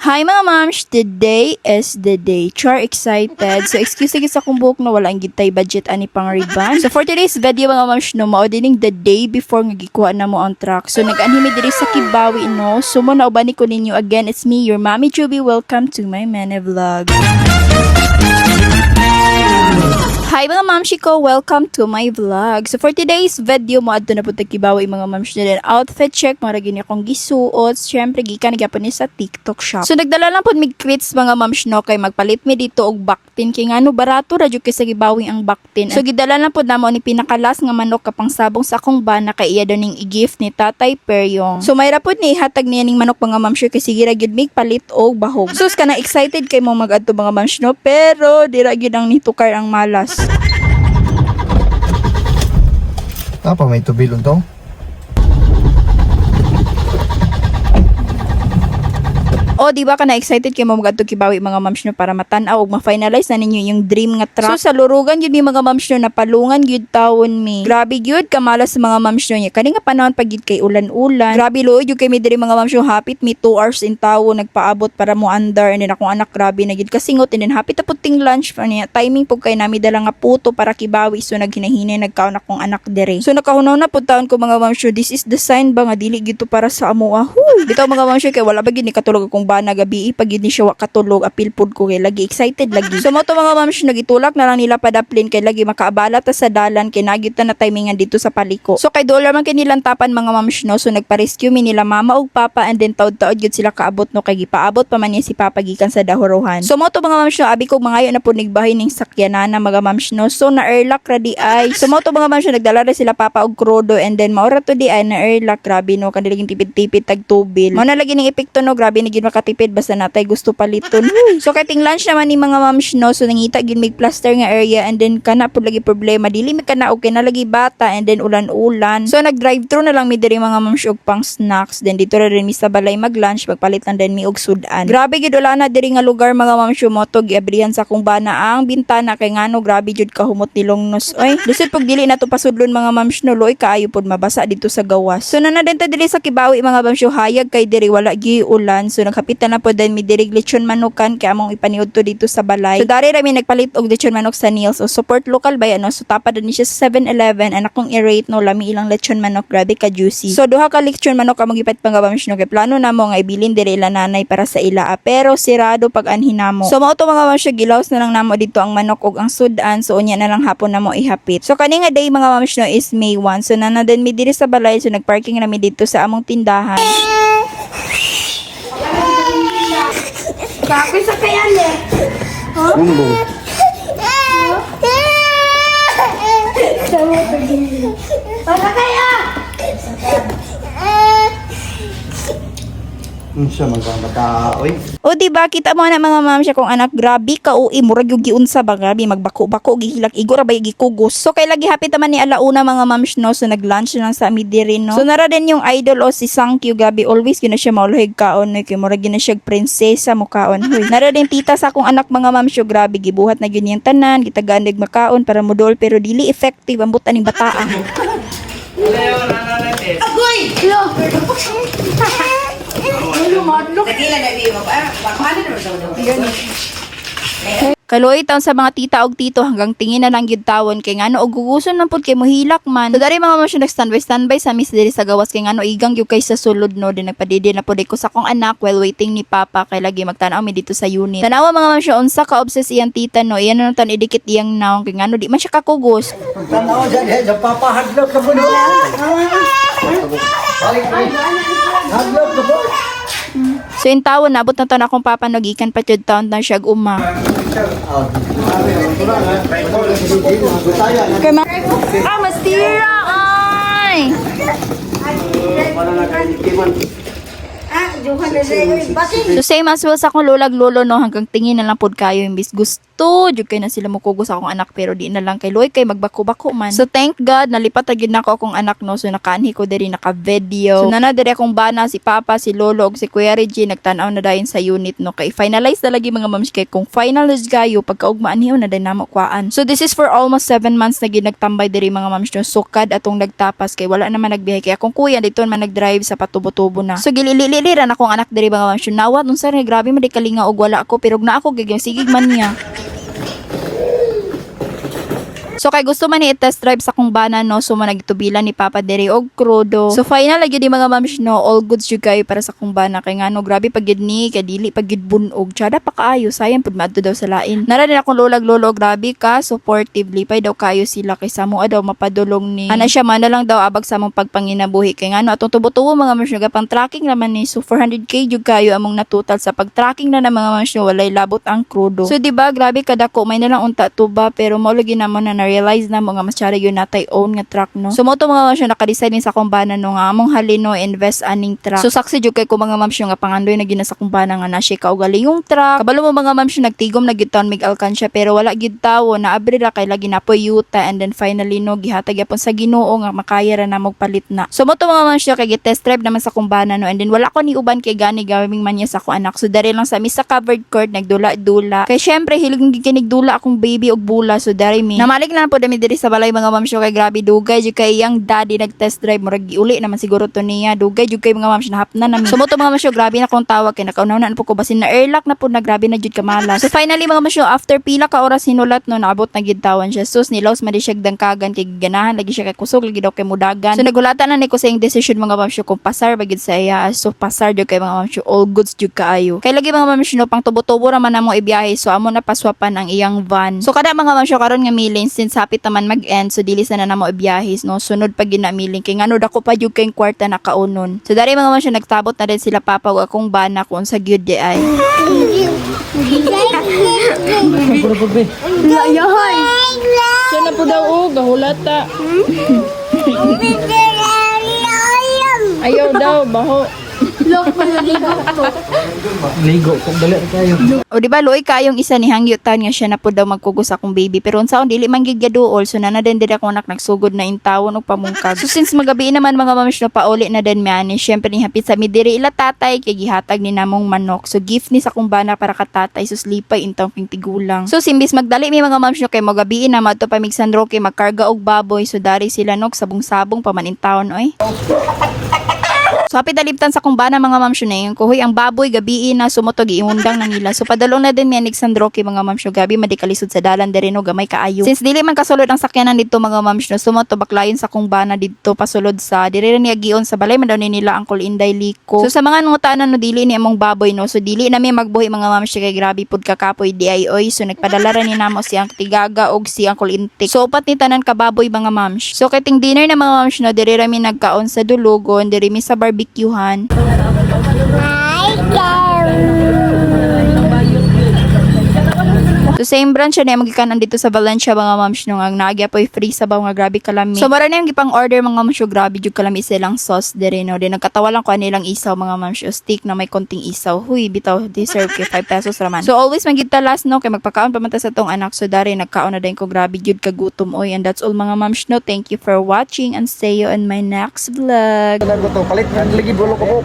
Hi mga moms! Today is the day. Char excited. So excuse sa akong buhok na wala ang gitay budget ani pang ribbon. So for today's video mga moms no, maudining the day before nga gikuha na mo ang truck. So nag-anhimi diri sa Kibawi no. So mo naubani ko ninyo again. It's me, your mommy Juby. Welcome to my Mene Vlog. Hi mga mamshi ko, welcome to my vlog. So for today's video mo adto na pud Kibawi mga mamshi din outfit check mara gini akong gisuot. Syempre gikan gyapon ni sa TikTok shop. So nagdala lang pud mig quits mga mamshi no kay magpalit mi dito og baktin kay ngano barato ra jud kay sa Kibawi ang baktin. So gidala lang pud namo ni pinakalas nga manok kapang sabong sa akong bana kay iya daw ning i-gift ni Tatay Peryong. So mayra pud ni ihatag niya ning manok mga mamshi kay sige ra gyud mig palit og bahog. Sus kana excited kay mo mag-adto mga mamshi no pero dira gyud ang nitukar ang malas. Apa may tubilon tong? O, di ba ka na-excited kay mo magadto Kibawi mga moms nyo para matanaw ug ma-finalize na ninyo yung dream nga truck. So, sa lurugan yun mi mga moms nyo, napalungan yun tawon mi. Grabe yun, kamalas sa mga moms nyo niya. Kani nga panahon pag yun kay ulan-ulan. Grabe lood yun kay mi diri mga moms nyo, hapit mi 2 hours in tawon, nagpaabot para mo under. And then akong anak, grabe na yun kasingot. And then hapit na puting lunch pa niya. Timing po kay nami dala nga puto para Kibawi. So, naghinahinay, nagkaon akong anak diri. So, nakahunaw na po taon ko mga moms nyo, this is the sign ba nga dili gito para sa amoa. Huy! Bitaw mga moms nyo, kay wala ba gini katulog akong bana gabi pag yun siya katulog apil pod ko kay lagi excited lagi. So mo to mga mams nagitulak na lang nila padaplin kay lagi makaabala ta sa dalan kay nagyuta na timingan dito sa paliko. So kay dollar man kinilang tapan mga mams no so nagpa-rescue mi nila mama ug papa and then taud-taud gyud sila kaabot no kay gipaabot pa man niya si papa gikan sa dahuruhan. So mo to mga mams no abi ko mangayo na pud nigbahay ning sakyanan na mga mams no so na airlock ready ay. So mo to mga mams nagdala ra sila papa og krudo and then maura to di ay na airlock grabe no kandiliging tipid-tipid tag tubil. Mo na lagi ning epekto no grabe ni gid makatipid basta natay gusto paliton. So kating lunch naman ni mga moms no so nangita gid mig plaster nga area and then kana pud lagi problema dili mi kana okay na lagi bata and then ulan-ulan. So nag-drive thru na lang mi diri mga moms og pang snacks then dito ra rin mi sa balay mag-lunch magpalit lang din mi og sudan. Grabe gid wala na diri nga lugar mga moms mo to giabrihan sa kung bana ang bintana kay ngano grabe jud kahumot ni Longnos. Oy lisod pag dili na to pasudlon mga moms no loy kaayo pud mabasa dito sa gawas. So nanadenta diri sa Kibawi mga moms hayag kay diri wala gi ulan so nagkapitan na pud mi diri lechon manukan kay among ipaniud to dito sa balay. So dari ra mi nagpalit og lechon manok sa Niels o support local ba yan no so tapad ni siya sa 7-Eleven and akong i-rate no lami ilang lechon manok grabe ka juicy. So duha ka lechon manok among gipat pangabams no kay plano na mo nga ibilin diri ila nanay para sa ila pero sirado pag anhin namo. So mao to mga mams gilaws na lang namo dito ang manok og ang sudan so unya na lang hapon namo ihapit. So kani nga day mga mams no is May 1 so nanaden mi diri sa balay so nagparking na mi dito sa among tindahan. Kakoy sa kayan eh. Bumbong. Sama pagin. Para kaya. Unsa man ka oy. O diba kita mo na mga ma'am siya kung anak grabe ka ui murag yung giunsa ba grabe magbako-bako gihilak igora ba gikugos. So kay lagi hapit naman ni alauna mga ma'am no so nag-lunch lang sa midiri no. So nara din yung idol o si Sankyu gabi always gina siya mauluhig kaon no kay murag gina siya prinsesa mo kaon. Hoy nara din tita sa akong anak mga ma'am siya grabe gibuhat na gyud yung tanan gitagandig makaon para modol pero dili effective ang buta ning bataa. Agoy! Lo! Ano madlo? Kaloy taon sa mga tita og tito hanggang tingin na lang gyud tawon kay ngano og guguson man pud kay mohilak man. So dari mga masyo nag-standby sa mis diri sa gawas kay ngano igang gyud kay sa sulod no din nagpadidi na pud ko sa akong anak while waiting ni papa kay lagi magtan-aw mi dito sa unit. Tanawa mga masyo unsa ka obses iyang tita no iyan na tan idikit iyang naong kay ngano di man siya kakugos. Tanaw dyan sa papahadlok ka mo. Balik ni. Hadlok ka mo. So in tawon nabot na tan akong papa nagikan pa jud taon na siya uma. Mastira ay. Johan na rin. Bakit? So same as well sa akong lolag lolo no hanggang tingin na lang pod kayo imbis gusto gusto jud kay na sila mukugos akong anak pero di na lang kay Loy kay magbako-bako man. So thank God nalipat ra gyud nako akong anak no. So nakaanhi ko diri naka-video. So nana diri akong bana si Papa, si Lolo ug si Kuya Reggie nagtan-aw na dayon sa unit no kay finalize na lagi mga mams kay kung finalize gayo pagkaugmaan hiyo na day namo kuan. So this is for almost 7 months na gid nagtambay diri mga mams no. Sukad atong nagtapas kay wala naman nagbiyahe kay akong kuya dito man nagdrive sa patubo-tubo na. So gilililiran akong anak diri mga mams no. Nawat unsa ni grabe man di kalinga og wala ako pero na ako giging sigig man niya. So kay gusto man ni i-test drive sa kung bana no, so managitubilan ni Papa diri og krudo. So final lagi di mga mams no, all goods jud kayo para sa kung bana kay ngano grabe pag gid ni kay dili pag gid bunog. Tsada pa kaayo sayang pud maadto daw sa lain. Nara din akong lolag lolo grabe ka supportive lipay daw kayo sila kay samo daw mapadulong ni. Ana siya man na lang daw abag sa among pagpanginabuhi kay ngano atong tubo-tubo mga mams no, pang tracking naman ni so 400k jud kayo among natutal sa pag-tracking na ng mga mams no, walay labot ang krudo. So di ba grabe kadako may na lang unta tuba pero mao lagi namon na realize na mga masyara yun natay own nga truck no. So mo to mga mams naka-decide sa kumbana no nga among halino invest aning truck. So saksi jud kay ko mga mams nga pangandoy na gina sa kumbana nga na siya kaugali yung truck. Kabalo mo mga mams nagtigom na gid taon mig alkansya pero wala gid tawo na abri ra kay lagi na po yuta and then finally no gihatag yapon sa Ginoo nga makaya ra na magpalit na. So mo to mga mams kay test drive naman sa kumbana no and then wala ko ni uban kay gani gawing man niya sa ko anak. So dari lang sa misa covered court nagdula-dula. Kay syempre hilig gikinig dula akong baby og bula so dari mi. Namalik na po diri sa balay mga mams kay grabe dugay jud kay iyang daddy nag-test drive murag giuli naman siguro to niya dugay jud kay mga mams nahapna na mi. So mo to mga mams grabe na kong tawag kay nakaunaw na po ko basin na airlock na po na grabe na jud kamalas. So finally mga mams after pila ka oras hinulat no naabot na gid tawon siya. Sus nilaws man di siya dangkagan kay ganahan lagi siya kay kusog lagi daw kay mudagan. So nagulatan na ni ko sa iyang decision mga mams kung pasar bagid sa iya. So pasar jud kay mga mams all goods jud kaayo. Kay lagi mga mams no pang tubo-tubo ra man namo ibiyahe so amo na paswapan ang iyang van. So kada mga mams karon nga milin since hapit naman mag-end so dili sana namo ibiyahis no sunod pag ginamiling kay ngano dako pa jud kay kwarta nakaunon. So dari mga mams nagtabot na din sila Papa ug akong bana kung sa gyud di ay. Layahay. Siya na po daw gahulata. Ayaw daw baho. Lok malaligo ko. Ligo, kung dali kayo. O di ba Loy kayong isa ni hangyutan nga siya na po daw magkugos akong baby pero unsaon dili man gid gaduol so na din diri ako anak nagsugod na intawon og pamungkag. So since magabi naman mga mams no pauli na din mi syempre ni hapit sa mi diri ila tatay kay gihatag ni namong manok. So gift ni sa kumbana para ka tatay so slipay intong ping tigulang. So simbis magdali mi mga mams no kay magabi na madto pa mig San Roque magkarga og baboy so dari sila nok sabong-sabong pamanintawon oy. So hapit dalibtan sa kumbana mga mams na yung kuhoy ang baboy gabi na sumutog iundang nang nila. So padalong na din ni San Roque mga mams gabi madikalisod sa dalan diri no gamay kaayo. Since dili man kasulod ang sakyanan dito mga mams no sumoto baklayon sa kumbana dito pasulod sa diri ra niya gion sa balay man daw ni nila Uncle Inday Liko. So sa mga ngutanan no dili ni among baboy no so dili na mi magbuhi mga mams kay grabe pud kakapoy di ay oy. So nagpadala ra ni namo si ang Tigaga og si Uncle Intik. So upat ni tanan ka baboy mga mams. So kating dinner na mga mams no diri ra mi nagkaon sa dulugon diri mi sa barbecuehan. So same branch na magikanan dito sa Valencia mga mams no ang naagya po free sabaw nga grabe kalami. So mara na yung gipang order mga mams grabe jud kalami silang sauce diri no. Din nagkatawa lang ko anilang isaw mga mams stick na may konting isaw. Huy bitaw deserve kay 5 pesos raman. So always magita last no kay magpakaon pa man ta sa tong anak so dari nagkaon na din ko grabe jud kagutom oy and that's all mga mams no. Thank you for watching and see you in my next vlog. Palit lagi bolo ko po.